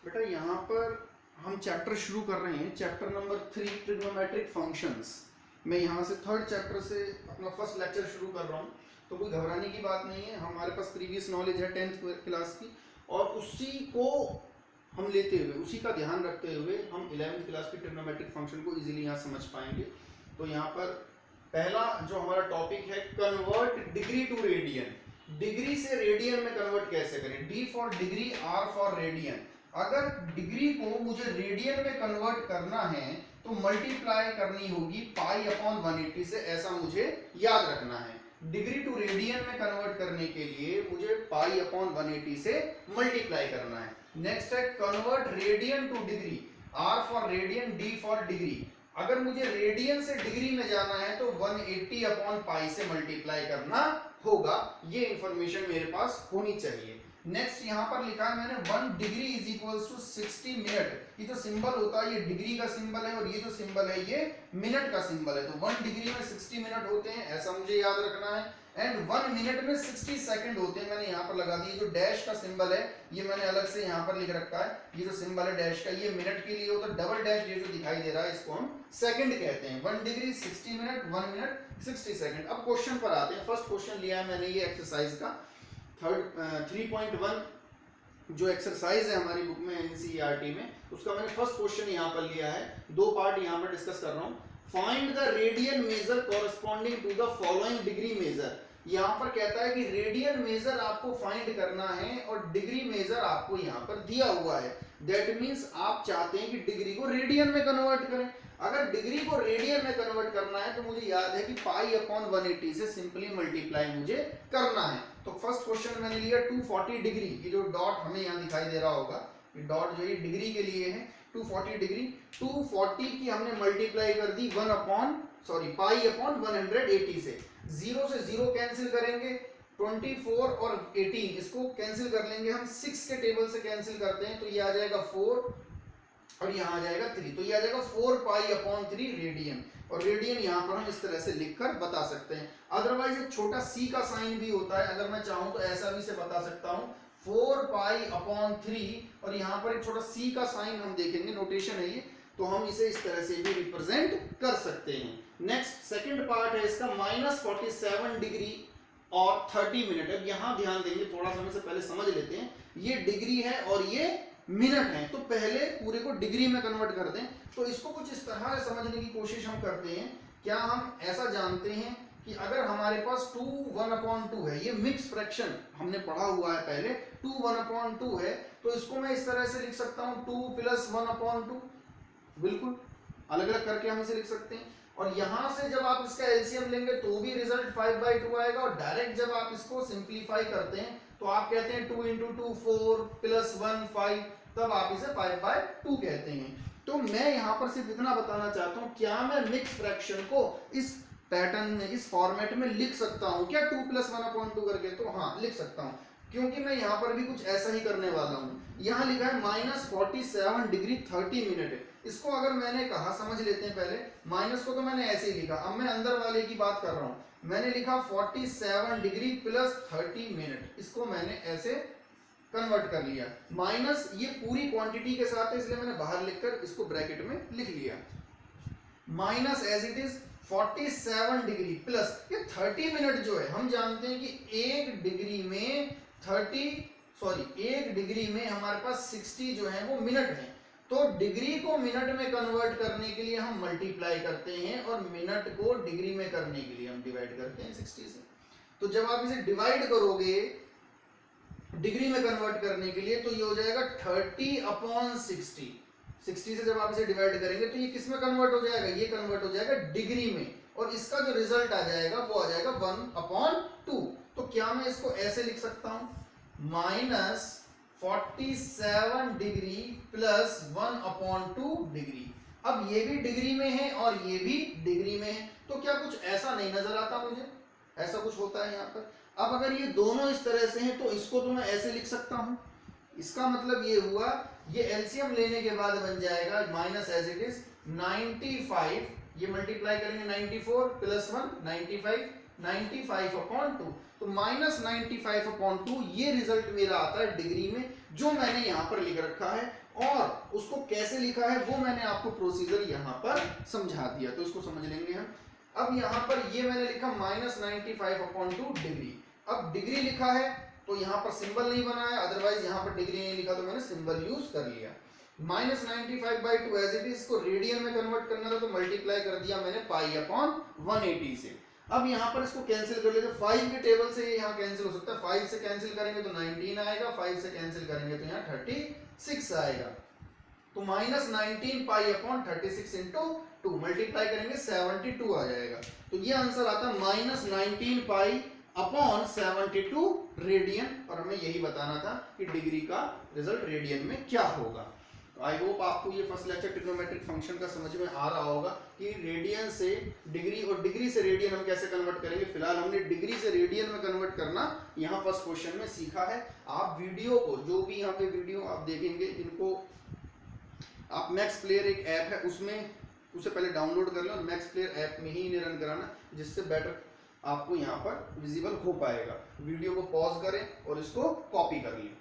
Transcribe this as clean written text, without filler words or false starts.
बेटा यहाँ पर हम चैप्टर शुरू कर रहे हैं, चैप्टर नंबर 3 ट्रिग्नोमेट्रिक फंक्शंस। मैं यहाँ से थर्ड चैप्टर से अपना फर्स्ट लेक्चर शुरू कर रहा हूँ, तो कोई घबराने की बात नहीं है। हमारे पास प्रीवियस नॉलेज है 10th क्लास की, और उसी को हम लेते हुए, उसी का ध्यान रखते हुए हम 11th क्लास की ट्रिग्नोमेट्रिक फंक्शन को इजीली यहाँ समझ पाएंगे। तो यहाँ पर पहला जो हमारा टॉपिक है, convert degree to radian. Degree से रेडियन में कन्वर्ट कैसे करें? D for degree, R for radian. अगर डिग्री को मुझे रेडियन में कन्वर्ट करना है तो मल्टीप्लाई करनी होगी पाई अपॉन 180 से, ऐसा मुझे याद रखना है। डिग्री टू रेडियन में कन्वर्ट करने के लिए मुझे पाई अपॉन 180 से मल्टीप्लाई करना है। नेक्स्ट है convert radian to degree, R for radian, D for degree. अगर मुझे रेडियन से डिग्री में जाना है तो 180 अपॉन पाई से मल्टीप्लाई करना होगा। ये इंफॉर्मेशन मेरे पास होनी चाहिए। नेक्स्ट यहाँ पर लिखा है मैंने 1 degree is equals to 60 minute. ये जो सिंबल होता है ये डिग्री का सिंबल है, और ये जो सिंबल है ये मिनट का सिंबल है। तो 1 डिग्री में 60 मिनट होते हैं, ऐसा मुझे याद रखना है। एंड 1 मिनट में 60 सेकंड होते हैं। मैंने यहाँ पर लगा दिया, जो डैश का सिंबल है ये मैंने अलग से यहाँ पर लिख रखा है। ये जो सिंबल है डैश का, ये मिनट के लिए होता है। डबल डैश ये जो दिखाई दे रहा है इसको हम सेकंड कहते हैं। 1 डिग्री 60 मिनट, 1 मिनट 60 सेकंड। अब क्वेश्चन पर आते हैं। फर्स्ट क्वेश्चन लिया है मैंने ये एक्सरसाइज का 3.1 जो एक्सरसाइज है हमारी बुक में एनसीईआरटी में, उसका मैंने फर्स्ट क्वेश्चन यहाँ पर लिया है। दो पार्ट यहाँ पर डिस्कस कर रहा हूँ। Find the radian measure corresponding to the following degree measure. यहाँ पर कहता है कि रेडियन मेजर आपको फाइंड करना है और डिग्री मेजर आपको यहाँ पर दिया हुआ है। दैट मीन्स आप चाहते हैं कि डिग्री को रेडियन में कन्वर्ट करें। अगर डिग्री को रेडियन में कन्वर्ट करना है तो मुझे याद है कि पाई अपॉन 180 से सिंपली मल्टीप्लाई मुझे करना है। तो फर्स्ट क्वेश्चन मैंने लिया 240 डिग्री। ये जो डॉट हमें यहाँ दिखाई दे रहा होगा, ये डॉट जो है डिग्री के लिए है। 240 डिग्री, 240 की हमने मल्टीप्लाई कर दी पाई अपॉन 180 से। 0 से 0 कैंसिल करेंगे, 24 और 18 इसको कैंसिल कर लेंगे हम। 6 के टेबल से कैंसिल करते हैं तो ये आ जाएगा 4 और यहाँ आ जाएगा 3, तो ये आ जाएगा 4 पाई अपॉन 3 रेडियन। और रेडियन यहाँ पर हम इस तरह से लिखकर बता सकते हैं। अदरवाइज एक छोटा सी का साइन भी होता है, अगर मैं चाहूँ तो ऐसा भी से बता सकता हूँ 4 पाई अपॉन 3, और यहाँ पर एक छोटा सी का साइन हम देखेंगे, नोटेशन है ये, तो हम इसे इस तरह से भी रिप्रेजेंट कर सकते हैं। नेक्स्ट सेकंड पार्ट है इसका -47 डिग्री और 30 मिनट। अब यहाँ ध्यान देंगे, थोड़ा समय से पहले समझ लेते हैं। ये डिग्री है और ये मिनट है, तो पहले पूरे को डिग्री में कन्वर्ट कर दें। तो इसको कुछ इस तरह से समझने की कोशिश हम करते हैं। क्या हम ऐसा जानते हैं कि अगर हमारे पास 2 1/2 है, ये मिक्स फ्रैक्शन हमने पढ़ा हुआ है पहले, 2 1/2 है, तो इसको मैं इस तरह से लिख सकता हूँ 2 + 1/2। बिल्कुल अलग अलग करके हम इसे लिख सकते हैं। और यहां से जब आप इसका एलसीएम लेंगे तो भी रिजल्ट 5/2 आएगा, और डायरेक्ट जब आप इसको सिंप्लीफाई करते हैं तो आप कहते हैं 2 × 2 4 + 1 5, तब आप इसे 5/2 कहते हैं। तो मैं यहां पर सिर्फ इतना बताना चाहता हूं, क्या मैं मिक्स फ्रैक्शन को इस पैटर्न में, इस फॉर्मेट में लिख सकता हूं क्या 2 + 1/2 करके? तो हाँ, लिख सकता हूं, क्योंकि मैं यहाँ पर भी कुछ ऐसा ही करने वाला हूँ। यहाँ लिखा है -47 डिग्री 30 मिनट। इसको अगर मैंने कहा, समझ लेते हैं पहले, माइनस को तो मैंने ऐसे ही लिखा, अब मैं अंदर वाले की बात कर रहा हूँ। मैंने लिखा 47 डिग्री + 30 मिनट, इसको मैंने ऐसे कन्वर्ट कर लिया। माइनस ये पूरी क्वांटिटी के साथ है, इसलिए मैंने बाहर लिखकर इसको ब्रैकेट में लिख लिया। Minus as it is 47 degree plus ये 30 मिनट जो है, हम जानते हैं कि 1 डिग्री में हमारे पास 60 जो है वो मिनट है। तो डिग्री को मिनट में कन्वर्ट करने के लिए हम मल्टीप्लाई करते हैं, और मिनट को डिग्री में करने के लिए हम डिवाइड करते हैं 60 से। तो जब आप इसे डिवाइड करोगे डिग्री में कन्वर्ट करने के लिए तो ये हो जाएगा 30/60। 60 से जब आप इसे डिवाइड करेंगे तो ये किस में कन्वर्ट हो जाएगा? ये कन्वर्ट हो जाएगा डिग्री में, और इसका जो रिजल्ट आ जाएगा वो आ जाएगा 1/2। तो क्या मैं इसको ऐसे लिख सकता हूं, -47 डिग्री + 1/2 डिग्री। अब ये भी डिग्री में है और ये भी डिग्री में है, तो क्या कुछ ऐसा नहीं नजर आता मुझे? ऐसा कुछ होता है यहाँ पर। अब अगर ये दोनों इस तरह से हैं तो इसको तो मैं ऐसे लिख सकता हूं। इसका मतलब ये हुआ, ये एलसीएम लेने के बाद बन जाएगा माइनस एज इट इज 95, ये मल्टीप्लाई करेंगे 94 + 1 95, 95/2, तो -95/2 ये रिजल्ट मेरा आता है डिग्री में, जो मैंने यहाँ पर लिख रखा है, और उसको कैसे लिखा है वो मैंने आपको प्रोसीजर यहाँ पर समझा दिया, तो इसको समझ लेंगे हम। अब यहाँ पर ये मैंने लिखा -95/2 डिग्री। अब डिग्री लिखा है तो यहाँ पर सिंबल नहीं बना है, अदरवाइज यहाँ पर डिग्री नहीं लिखा तो मैंने सिंबल यूज कर लिया। -95/2 एज इट इज, इसको रेडियन में कन्वर्ट करना था तो मल्टीप्लाई कर दिया मैंने π/180 से। अब यहाँ पर इसको कैंसिल कर लेते, 5 के टेबल से यहाँ कैंसिल हो सकता है, 5 से कैंसिल करेंगे तो 19 आएगा, 5 से कैंसिल करेंगे तो यहाँ 36 आएगा, तो -19 π/36 इंटू 2 मल्टीप्लाई करेंगे 72 आ जाएगा। तो ये आंसर आता है -19 π/72 रेडियन, और हमें यही बताना था कि डिग्री का रिजल्ट रेडियन में क्या होगा। आई होप आपको ये फर्स्ट लेक्चर ट्रिग्नोमेट्रिक फंक्शन का समझ में आ रहा होगा कि रेडियन से डिग्री और डिग्री से रेडियन हम कैसे कन्वर्ट करेंगे। फिलहाल हमने डिग्री से रेडियन में कन्वर्ट करना यहाँ फर्स्ट क्वेश्चन में सीखा है। आप वीडियो को, जो भी यहाँ पे वीडियो आप देखेंगे, इनको आप मैक्स प्लेयर एक ऐप है उसमें उसे पहले डाउनलोड कर लें और मैक्स प्लेयर ऐप में ही इन्हें रन कराना, जिससे बेटर आपको यहाँ पर विजिबल हो पाएगा। वीडियो को पॉज करें और इसको कॉपी कर लें।